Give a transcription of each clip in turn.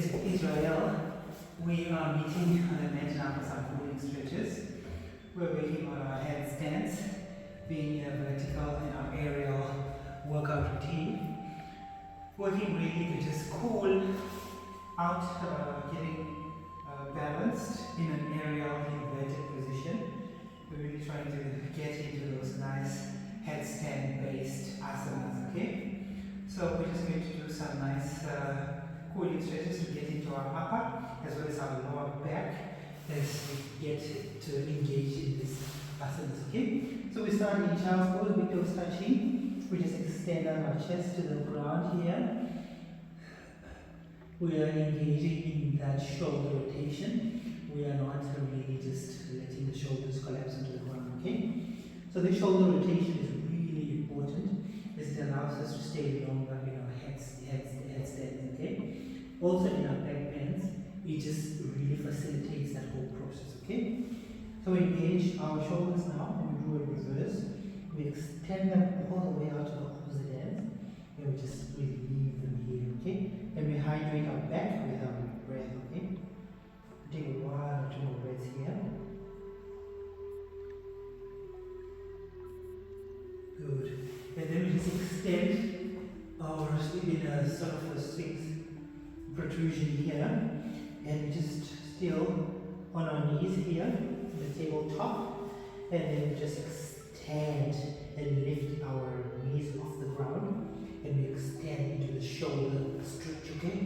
This is Israel. We are meeting on the mat now for some cooling stretches. We're working on our headstands, being a vertical and our aerial workout routine. Working really to just cool out, getting balanced in an aerial inverted position. We're really trying to get into those nice headstand based asanas, okay? So we're just going to do some nice cooling stretches to get into our upper as well as our lower back as we get to engage in this asanas, okay? So we start in child's pose with toes touching. We just extend our chest to the ground here. We are engaging in that shoulder rotation. We are not really just letting the shoulders collapse into the ground, okay? So the shoulder rotation is really important as it allows us to stay longer in our headstands, okay? Also in our back bends, it just really facilitates that whole process, okay? So we engage our shoulders now and we do a reverse. We extend them all the way out to the opposite ends and we just relieve them here, okay? And we hydrate our back with our breath, okay? Take one or two more breaths here. Good. And then we just extend our in a sort of a sphinx protrusion here. And we just still on our knees here, on the tabletop. And then we just extend and lift our knees off the ground. And we extend into the shoulder stretch, okay?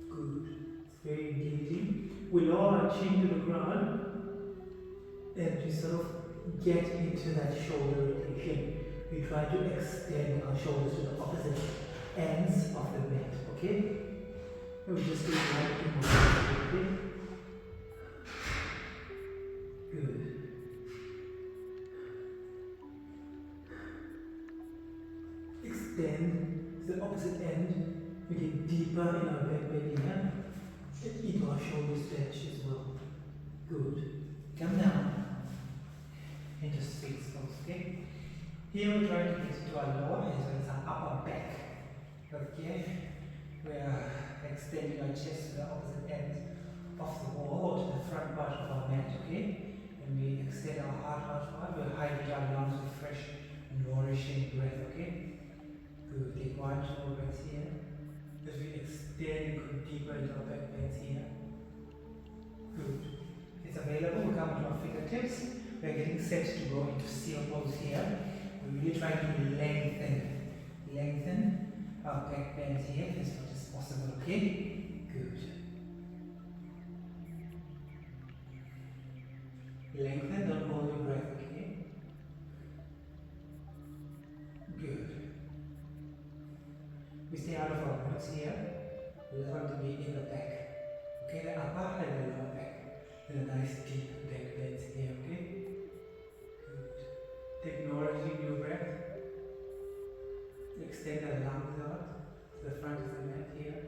Good. It's very engaging. We lower our chin to the ground and we sort of get into that shoulder rotation. We try to extend our shoulders to the opposite ends of the mat, okay? And we just do one thing more, okay? Good. Extend to the opposite end. We get deeper in our back bend here. And into our shoulder stretch as well. Good. Come down. And just sphinx pose, okay? Here we try to get into our lower as well as our upper back. Okay? We are extending our chest to the opposite ends of the wall or to the front part of our mat, okay? And we extend our heart out. We hydrate our lungs with fresh, nourishing breath, okay? Good. Take one, two more breaths here. As we extend and go deeper into our back bends here. Good. It's available. We come to our fingertips. We're getting set to go into seal pose here. We're really trying to lengthen our back bends here as much as possible, okay? Good. Lengthen, don't hold your breath, okay? Good. We stay out of our roots here. We just want to be in the back. Okay, the upper and the lower back. And a nice deep back bends here, okay? Good. Take nourishing new breath. Extend the lungs out to the front of the mat here.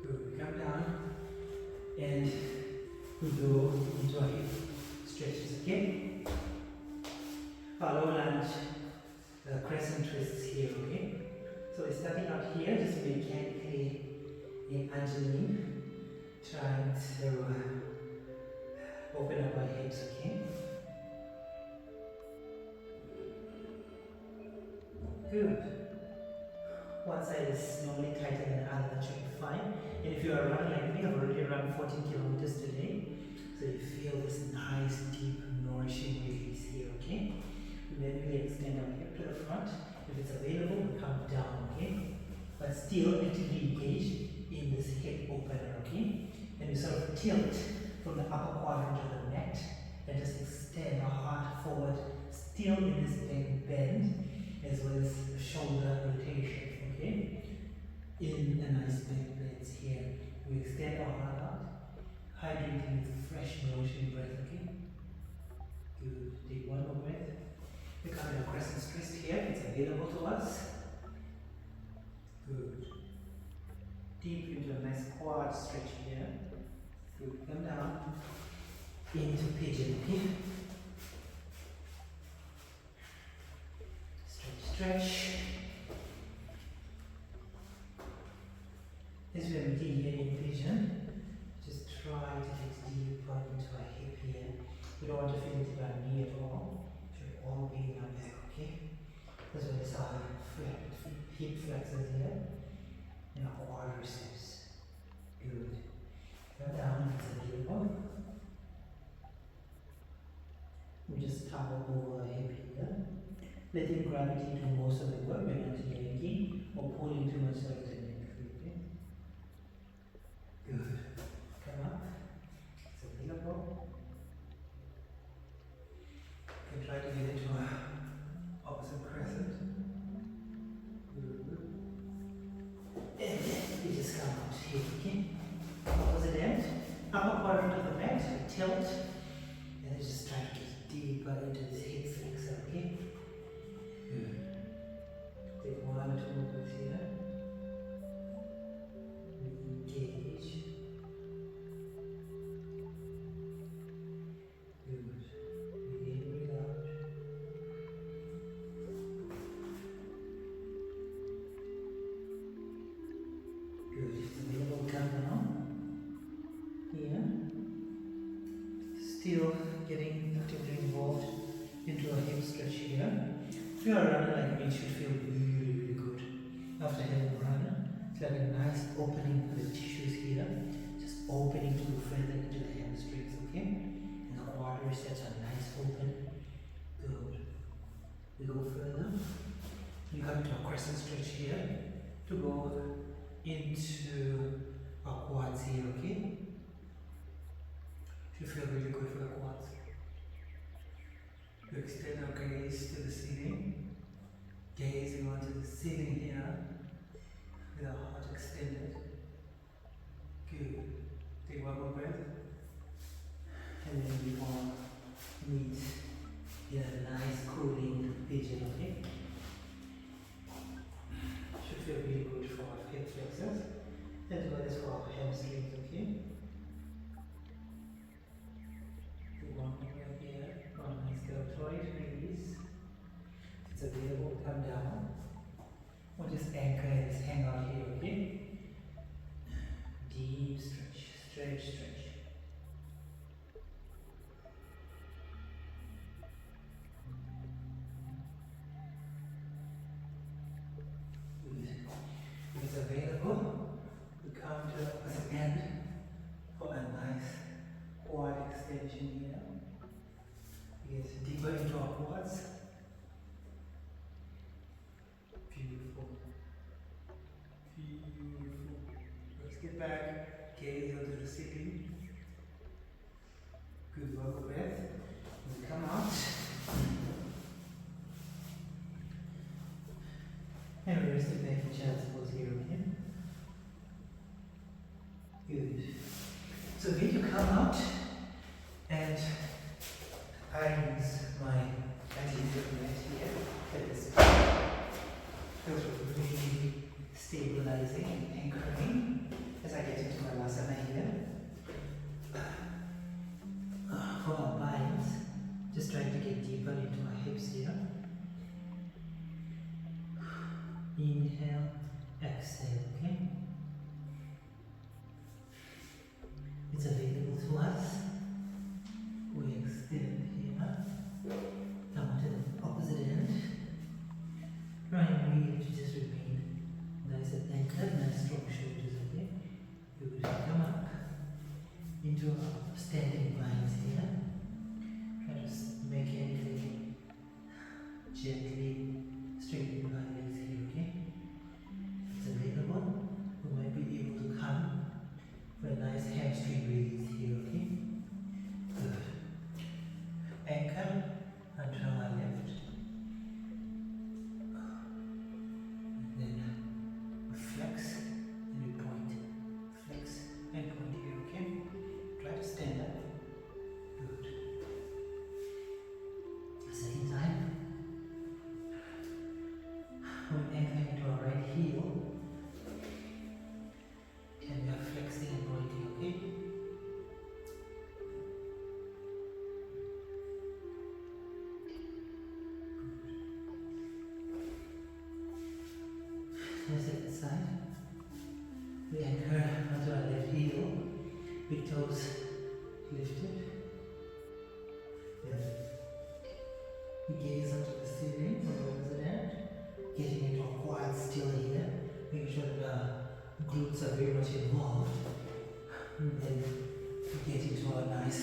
Good. Come down and we go into our hip stretches again. Our low lunge. The crescent twists here, okay? So we're starting out here, just mechanically in Anjali, trying to open up our hips, okay? Good. One side is normally tighter than the other, that should be fine. And if you are running like me, I've already run 14 kilometers today, so you feel this nice, deep, nourishing release here, okay? Then we extend our hip to the front. If it's available, we come down, okay? But still actively engage in this hip opener, okay? And we sort of tilt from the upper quadrant of the mat and just extend our heart forward, still in this back bend, as well as shoulder rotation, okay? In a nice back bend here. We extend our heart out, hydrating with fresh, nourishing breath, okay? Good. Take one more breath. We come in a crescent twist here, it's available to us. Good. Deep into a nice quad stretch here. Good. Come down into pigeon pip. Stretch, stretch. hip flexors here and our quadriceps. Good. Come down into the table. We just towel over the hip here. Letting gravity do most of the work. We're not yanking or pulling too much like technically. Okay? Good. Come up. It's available. You can try to get into a opposite crescent. Good. And then we just come out here, okay? Opposite end. Upper quadrant of the mat. Tilt. And then just try to get deeper into this hip flexor, okay? Good. Take 1 or 2 movements here. Engage. Good. Breathe in, breathe out. Good. It's available. Come down. Here. Still getting actively involved into a hip stretch here. If you are a runner like me, it should feel really, really good. After having a run, it's like a nice opening for the tissues here. Just opening to further into the hamstrings, okay? And the quadriceps are nice open. Good. We go further. You come to a crescent stretch here to go into our quads here, okay? Should feel really good for the quads. We extend our gaze to the ceiling, gazing onto the ceiling here with our heart extended. Good. Take 1 more breath. And then we all meet in a nice cooling pigeon, okay? Should feel really good for our hip flexors as well as for our hamstrings, okay? Take 1 more breath here. One nice deltoid release. If it's available, come down. Or just anchor and just hang out here, okay? Deep stretch, stretch, stretch. Good. If it's available, we come to the opposite end for a nice quad extension here. Get deeper into our quads. Beautiful. Beautiful. Let's get back. Gaze onto the ceiling. Good. 1 more breath. We come out. And we rest it back in child's pose here, okay? Good. So we need to come out and I use my anti-dip mat here at this point. Feels really stabilizing and anchoring as I get into my lasana here. For our binds, just trying to get deeper into my hips here. Inhale, exhale, okay? It's available to us. We extend here, come to the opposite end. Trying really to just remain nice and anchored, nice strong shoulders, okay? Good. Come up into our standing binds here. Try to make anything gently straighten my legs here, okay? If it's available, we might be able to come for a nice hamstring release here, okay? Good. Anchor until our left. Then we flex and we point. Flex and point here, okay? Try to stand up. Good. Same time. We anchor into our right heel. And we are flexing and pointing, okay? Let's at the side. We anchor onto our left heel, big toes lifted. Then we gaze onto the ceiling from the opposite end, getting into our quads still sure that the glutes are very much involved. And then get into a nice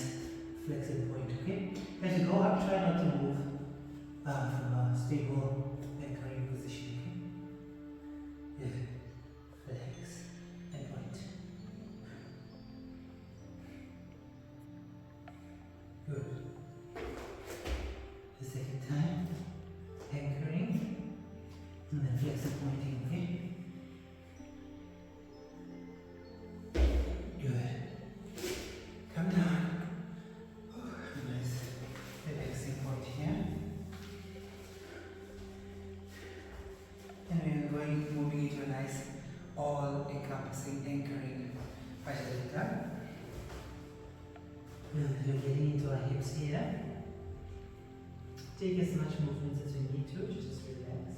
flexing point, okay? As you go up, try not to move from a stable anchoring position, okay? Yeah. Flex and point. Good. The second time, anchoring and then flex and pointing, okay? Good. Come down. Nice. Relaxing point here. And we are moving into a nice all-encompassing anchoring Prasarita. We're getting into our hips here. Take as much movement as you need to, just relax.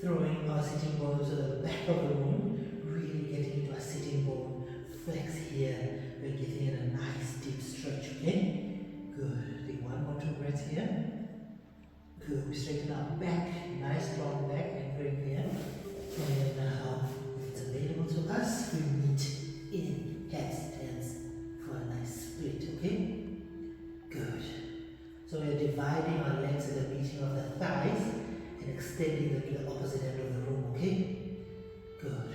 Throwing our sitting bones to the back of the room, really getting into a sitting bone flex here. We're getting in a nice deep stretch, okay? Good. Take one more 2 breaths here. Good. We straighten our back, nice strong back, anchoring here. And now, if it's available to us, we meet in headstands for a nice split, okay? Good. So we're dividing our legs at the meeting of the thighs and extending them to the opposite end of the room, okay? Good.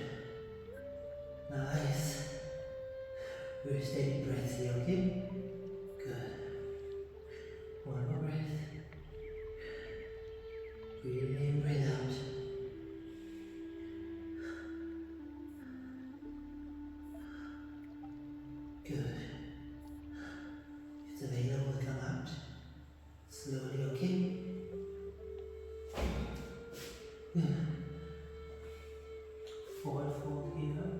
Nice. Very steady breaths here, okay? Good. One more breath. Breathe in, breathe out. Good. If it's available, come out. Slowly, okay? Forward fold here,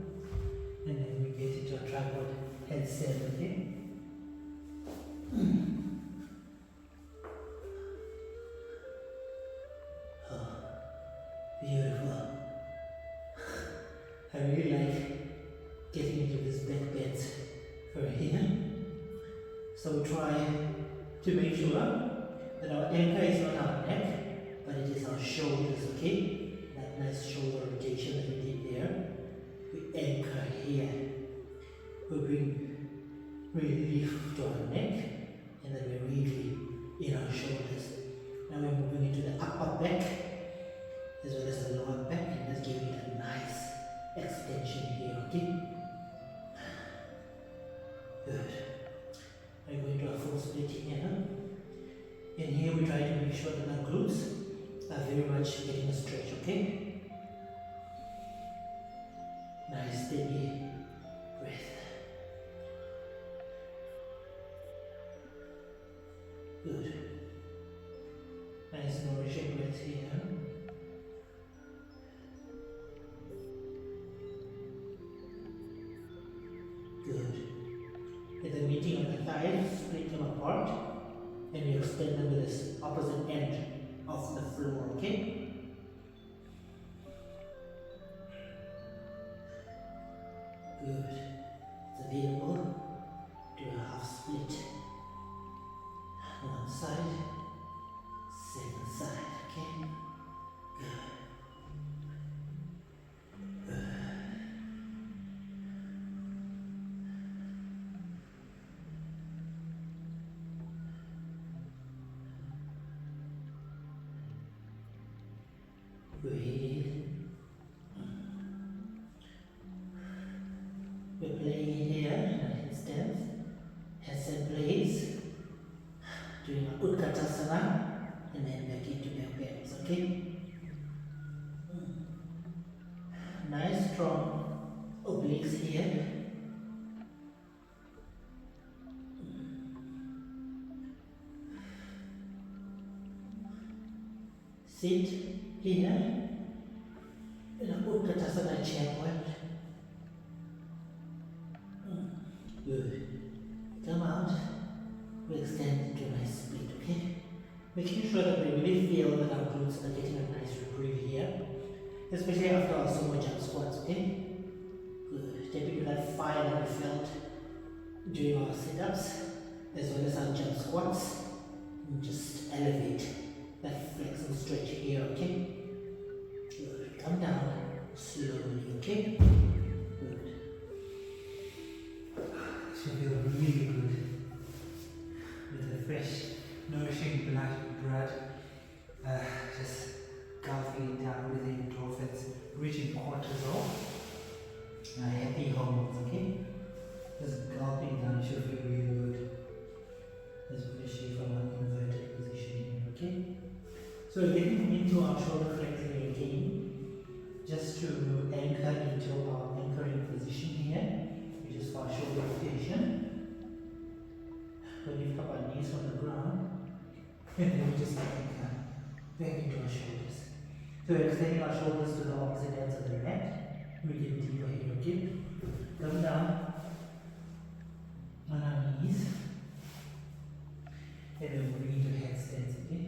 and then we get into a tripod headstand, okay? Oh, beautiful. I really like getting into this back bend for here. So we try to make sure that our anchor is not our neck, but it is our shoulders, okay? That nice shoulder rotation that we did there. We anchor here. We bring relief to our neck, and then we're really in our shoulders. Now we're moving into the upper back as well as the lower back, and just giving it a nice extension here, okay? Good. We're going to a full split here. And here we try to make sure that our glutes are very much getting a stretch, okay? Nice steady breath. Good. Nice nourishing breath here. Good. At the meeting of the thighs, split them apart, and we extend them to this opposite end of the floor, okay? Good. It's available to a half split. One side, second side, okay? Good. Breathe. We're playing here in a headstand. Headstand plays. Doing a Utkatasana. And then back into back bends, okay? Nice strong obliques here. Sit here in a Utkatasana chair point. Good. Come out. We extend to a nice split, okay? Making sure that we really feel that our glutes are getting a nice reprieve here, especially after our sumo jump squats, okay? Good. Tap into that fire that we felt during our sit-ups, as well as our jump squats. And just elevate that flex and stretch here, okay? Good. Come down slowly, okay? Good. Should feel really good with the fresh, nourishing blood, just gulping it down with the endorphins, reaching cortisol, happy hormones, okay? Just gulping down should feel really good, especially from an inverted position, okay? So getting into our shoulder flexing again, just to anchor into our anchoring position here, which is for our shoulder rotation. We lift up our knees from the ground, and then we just anchor back into our shoulders. So we're extending our shoulders to the opposite ends of the mat. We get deeper here, okay? Come down on our knees, and then bring into headstands, okay?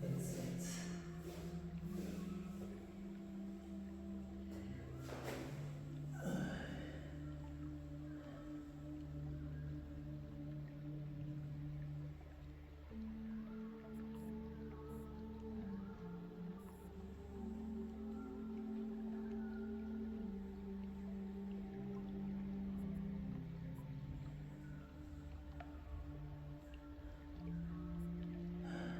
Headstands.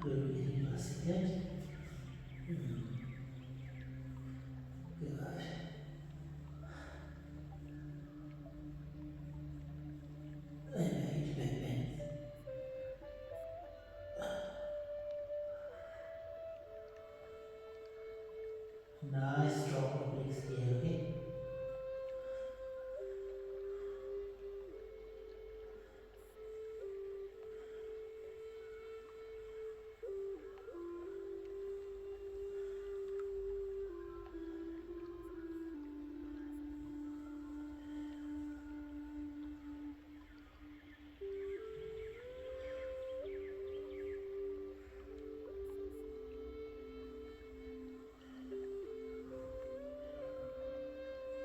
Good, we get into a sit. Good. And back bend. Nice strong obliques here, okay?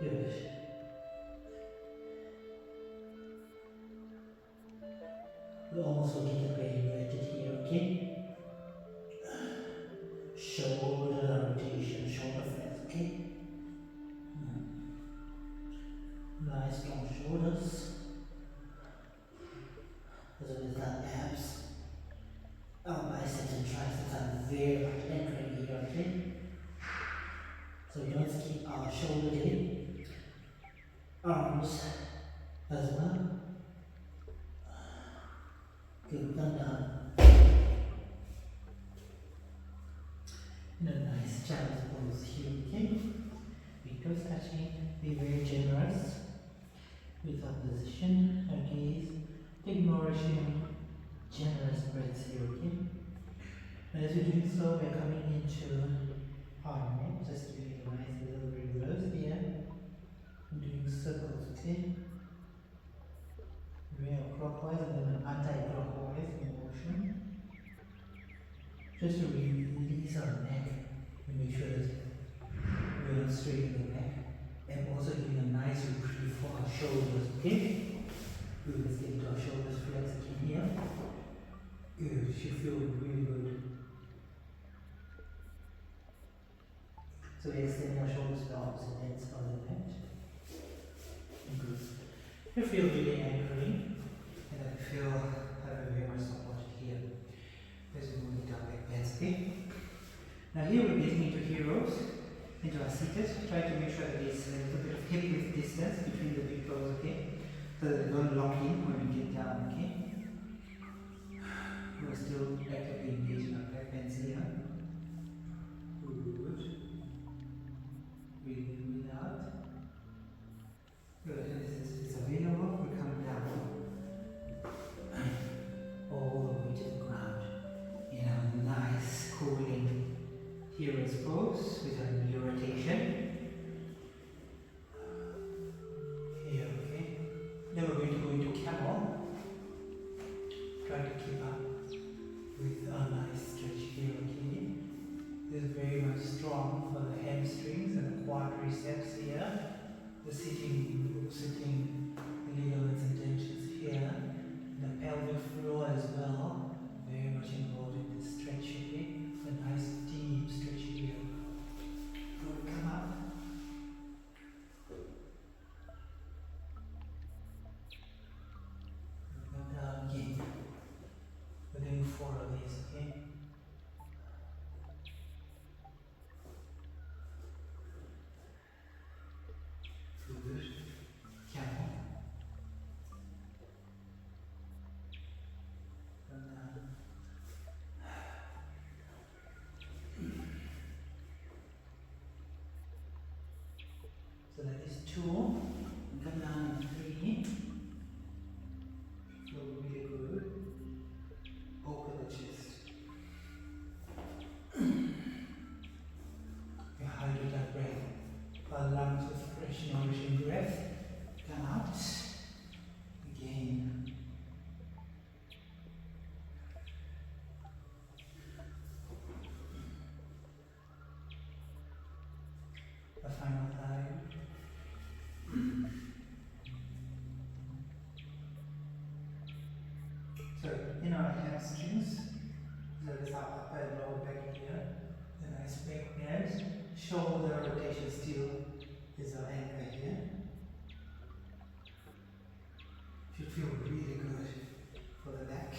Good. We also get a bit inverted here, okay? Shoulder rotation, shoulder flex, okay? Nice strong shoulders, as well as our abs. Our biceps and triceps are very much anchoring here, okay? So we don't keep our shoulder in. Arms as well. Good, come down. In a nice child's pose here, okay? Toes touching, be very generous with our position, our gaze. Take nourishing, generous breaths here, okay? And as you're doing so, we're coming into our neck, just doing a nice little reverse here. Doing circles, okay? Doing a clockwise and then an anti-clockwise motion. Just to release our neck and make sure that we're not straight in the neck. And also doing a nice reprieve for our shoulders, okay? Good, let's get into our shoulders, flex again here. Good, should feel really good. So we extend our shoulders to the opposite ends of the mat. Good. You feel really anchoring, and I feel very much supported here. As we move down back bends, okay? Now here we're getting into heroes, into our seated. Try to make sure that there's a little bit of hip width distance between the big toes, okay? So that they don't lock in when we get down, okay? We're still actively engaged in our back bends here. Good. Breathe in, breathe out. Good, and this is available. We come down all the way to the ground in a nice, cooling hero's pose with a knee rotation. Here, okay. Then we're going to go into camel. Try to keep up with our 2, come down in 3. Feel really good. Open the chest. You hydrate that breath. Fill lungs with fresh, nourishing breath. Come out. Again. The final time. So in our hamstrings, so this is our upper and lower back here. The nice back bend. Shoulder rotation still is our anchor here. Should feel really good for the back.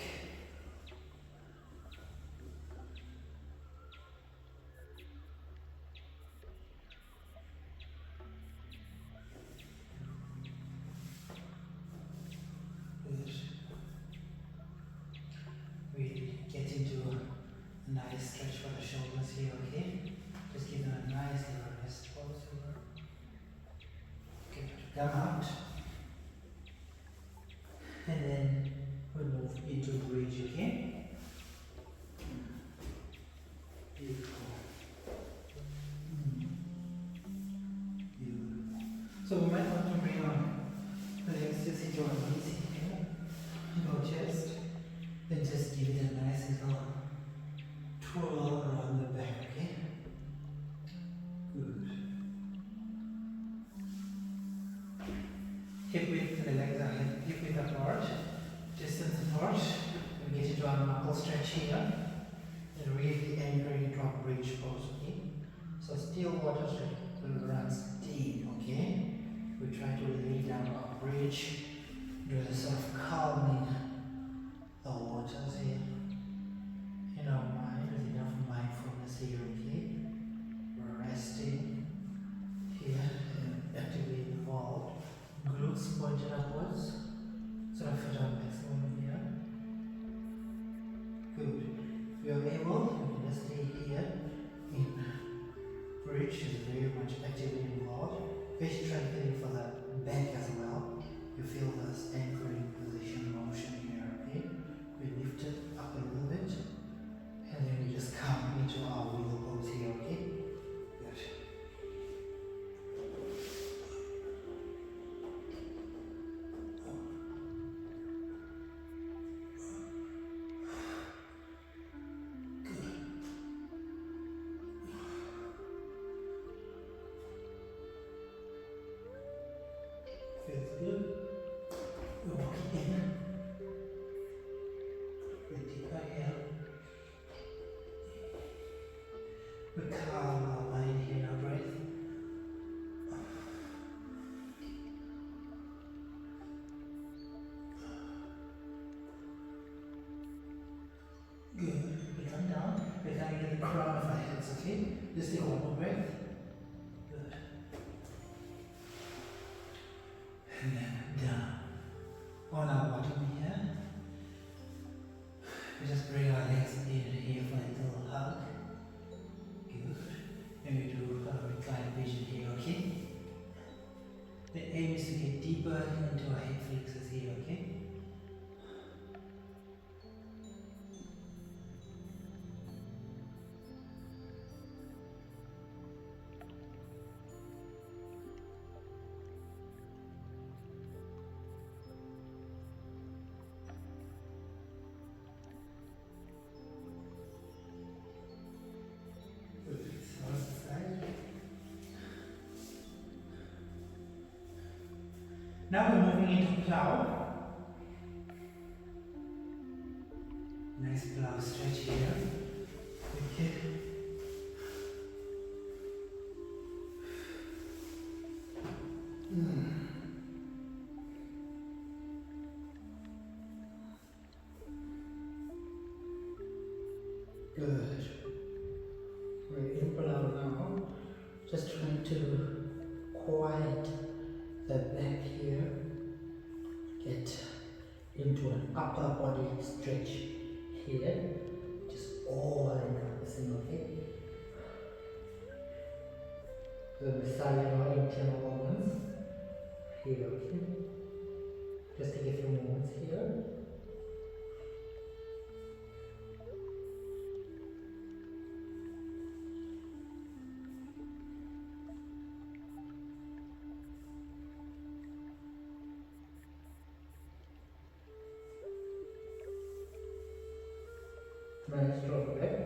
We get into a nice stretch for the shoulders here, okay? Just give them a nice little rest pause here. Okay, come out. And then we move into bridge, okay? Beautiful. Beautiful. So we might want to bring our legs just into our knees here. No chest. Then just give it a nice little twirl around the back, okay? Good. Hip width and the legs are hip width apart, distance apart. We get into our knuckle stretch here. And really anchor into our bridge pose, okay? So still water stretch will run deep, okay? We try to lay down our bridge, do the sort of calming the waters here. In our mind, with enough mindfulness here, okay? We're resting here and actively involved. Glutes pointed upwards. Sort of at our maximum here. Good. If you are able, you can just stay here in bridge is very much actively involved. Very strengthening for the back as well. You feel this anchoring position motion here, okay? We lift it up a little bit and then we just come into our wheel pose here, okay? Good. Feels good. We walk in. We deeper here. We calm our mind here in our breath. Good. We come down. We're coming to the crown of our heads, okay? Just take one more breath. Good. And then down. On our bottom here. We just bring our legs in here for a little hug. Good. And we do a reclined position here, okay? The aim is to get deeper into our hip flexors here, okay? Now we're moving into plow. Nice plow stretch here. Okay. Good. We're in plow now. Just trying to quiet the back here, get into an upper body stretch here, just all encompassing, okay? So massage our internal organs. here, okay? Just take a few moments here. Nice stroke back.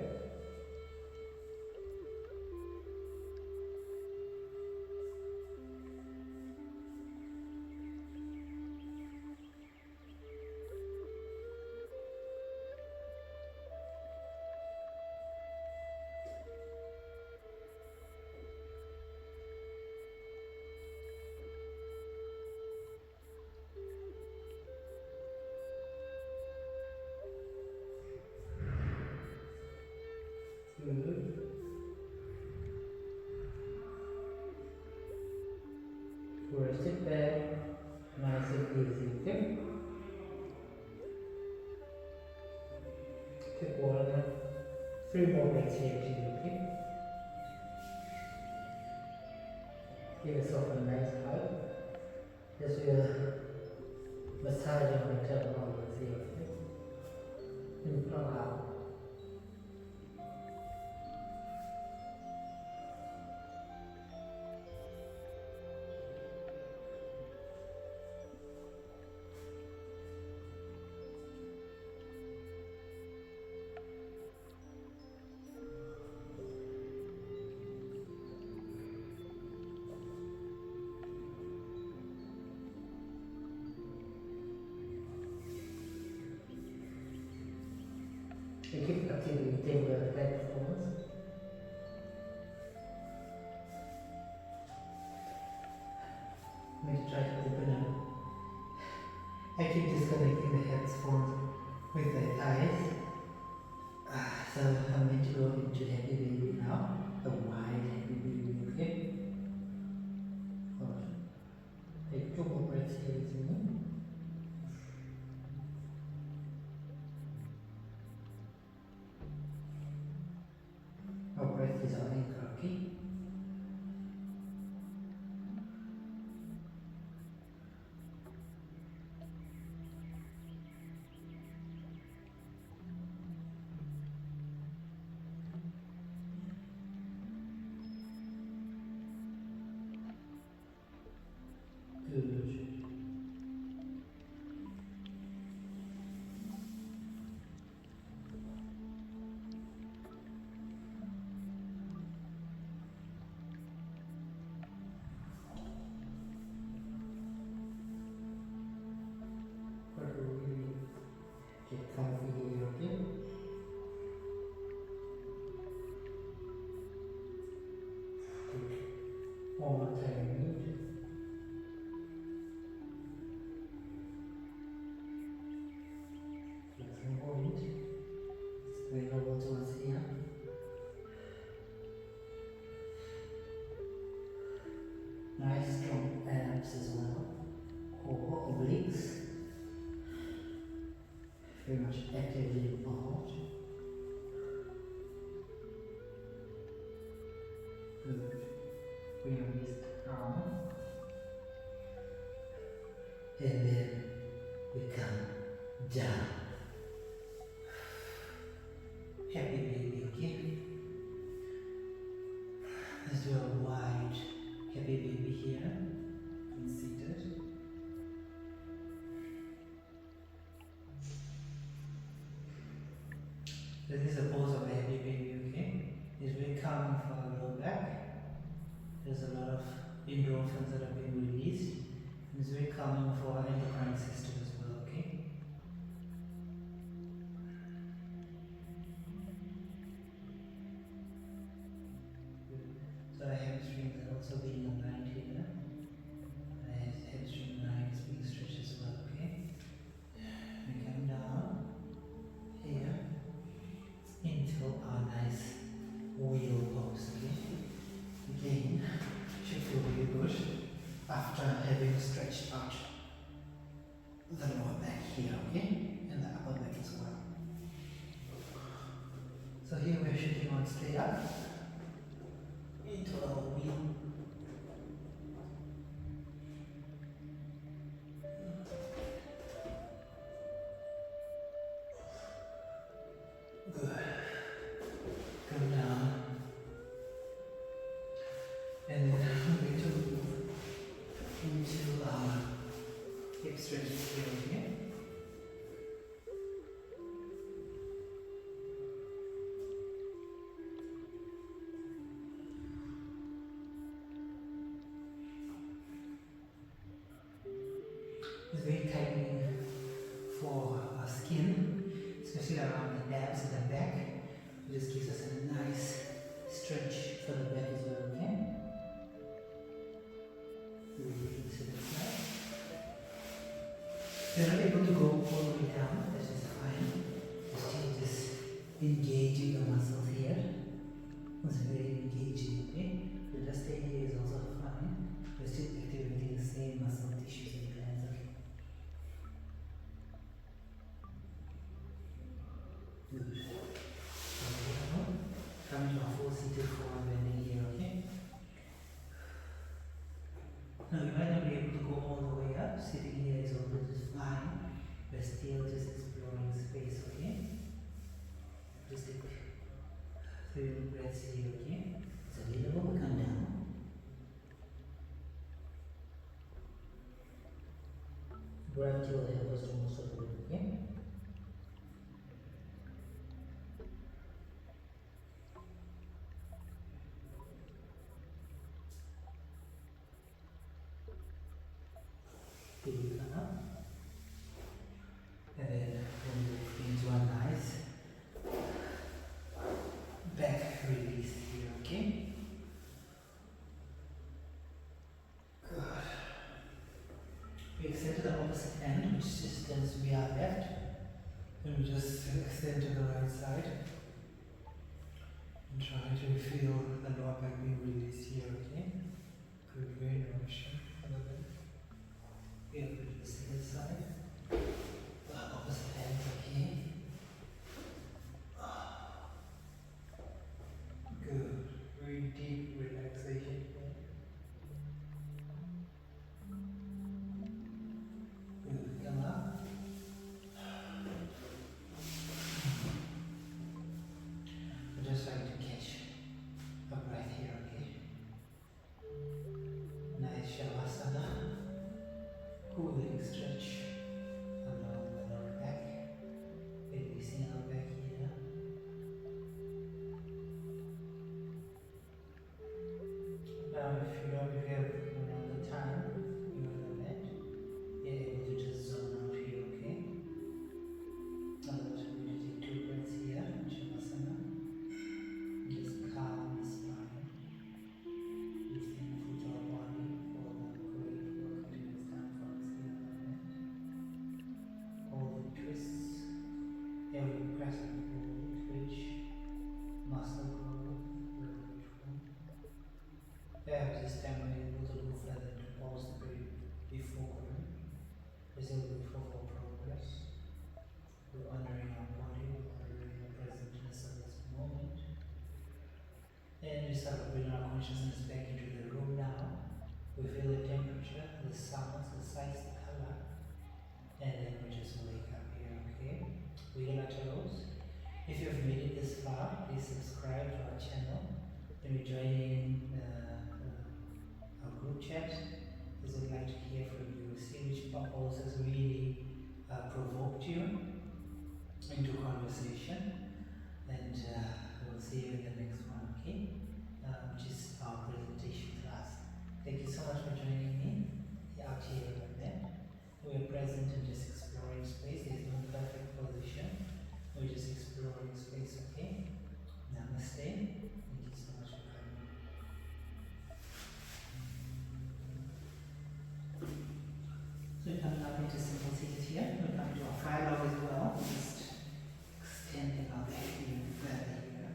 Good. Rest it back. Nice and easy, okay? Take 3 more breaths here, okay? Give yourself a nice hug. Just massage your internal organs here, okay? And come out. You keep activating the headphones. Let me try to open up. I keep disconnecting the headphones with the eyes. So I'm going to go into happy baby now. A wide happy baby, okay? Alright. Take 2 more breaths here with me. Our breath is on anchor, okay? Good. Get comfy here, okay? Take 1 more time, good. Flex and hold. It's going over towards here. Nice strong abs as well. Core, obliques. Very much actively involved. Good. Bring your wrist down. And then we come down. Happy baby, okay? Let's do a wide happy baby here. Seated. This is a pose of a happy baby, okay? It's very calming for our lower back. There's a lot of endorphins that have been released. And it's very calming for our endocrine system as well, okay? So our hamstrings are also being aligned here. Our hamstring line is being stretched as well, okay? We come down here into our nice wheel pose, okay? Again, should feel really good after having stretched out the lower back here, okay? And the upper back as well. So here we're shifting on straight up into our wheel. Good. Come down. And then I'm going to move into our hip stretches here, okay? It's very tightening for our skin, especially around the abs and the back. It just gives us a nice stretch for the back as well, okay? Release it aside. If you're not able to go all the way down, that's just fine. Just engaging the muscles here. It's very engaging, okay? So just stay here is also fine. We're still activating the same muscle tissues and glands, okay? Good. So come to a full seated forward bending here, okay? Now you might not be able to go all the way up. Sitting here is also just fine. We're still just exploring space, okay? Just take 3 breaths here, okay? It's available, we come down. Gravity will help us to move forward, okay? Here we come up. And then we'll move into a nice back release here, okay? Good. We extend to the opposite end, which just tends to be our left. And we just extend to the right side. And try to feel the lower back being released here, okay? Good, very nourishing for the back. Here, we do the second side. Opposite hand, okay? Good. Very deep relaxation here. Good. Come up. We're just trying to catch a breath here, okay? Nice shavasana. Cooling stretch along the lower back. Releasing our back here. Now if you have the time, you have the net, you're able to just zone out here, okay? Otherwise we're going to take 2 breaths here, shavasana. Just calm the spine. Be thankful to our body for the great work it has done for us here on the net. All the twists, every press and pull, twitch, muscle growth, very grateful. Perhaps this time we're able to go further to pause the breath before going. We're still grateful for progress. We're honoring our body, we're honoring the presentness of this moment. And we start to bring our consciousness back into the room now. We feel the temperature, the sounds, the sights, the color. And then we just wake up here, okay? Wiggle our toes. If you've made it this far, please subscribe to our channel. Then we join in our group chat, as we'd like to hear from you. See which purpose has really provoked you into conversation. And we'll see you in the next one, okay? Which is our presentation class. Thank you so much for joining me out here on the net. We're present and just exploring space. There's no perfect position. We're just exploring space, okay? Namaste. Thank you so much for coming. So we're coming up into simple seated here. We're coming to our fire log as well. Just extending our back even further here.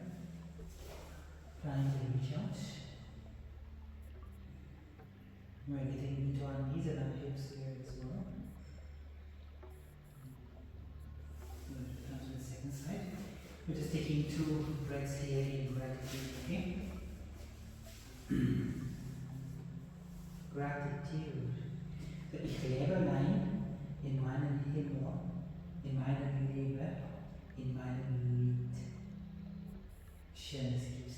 Trying to reach out. We're getting into our knees and our hips here as well. Come to the second side. We're just taking 2 breaths here in gratitude, okay? Gratitude. Ich lebe allein in meinem Himmel, in meinem Leben, in meinem Lied. Chin keeps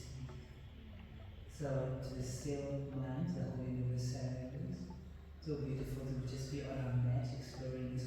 so to the still mind, the whole universe silence. So beautiful to just be on our mat exploring this